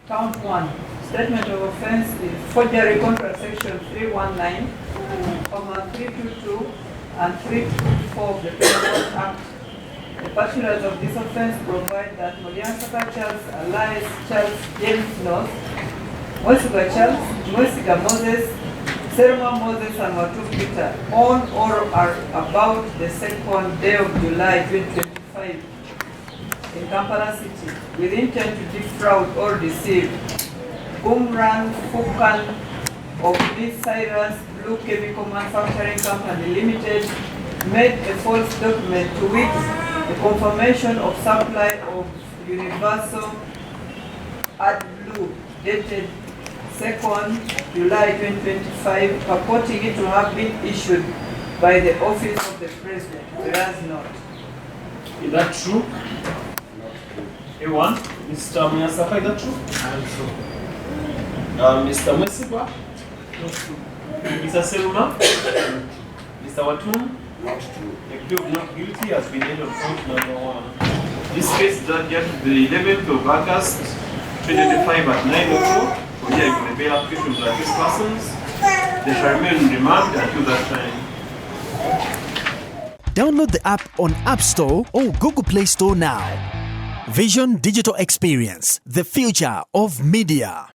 Count 1. Statement of offense is forgery contract section 319, 322 and 324 of the Penal Code Act. The particulars of this offense provide that Moliansaka Charles alias Charles James North, Mwesiga Charles, Mwesiga Moses, Selma Moses and Dokita on or are about the 2nd day of July 2025 in Kampala City with intent to defraud or deceive Bumran Fukan of Miss Cyrus Blue Chemical Manufacturing Company Limited made a false document to which the confirmation of supply of Universal AdBlue dated 2nd July 2025 purporting it to have been issued by the office of the President, whereas not. Is that true? A1, Mr. Moliansaka, is that true? True. Mr. Mwesiga? Not true. Mr. Selma? Mr. Watum? Not true. The plea of not guilty has been entered on count number 1. This case is adjourned to the 11th of August 2025 at 9 o'clock for hearing the bail applications by these persons. They shall remain in remand until that time. Download the app on App Store or Google Play Store now. Vision Digital Experience, the future of media.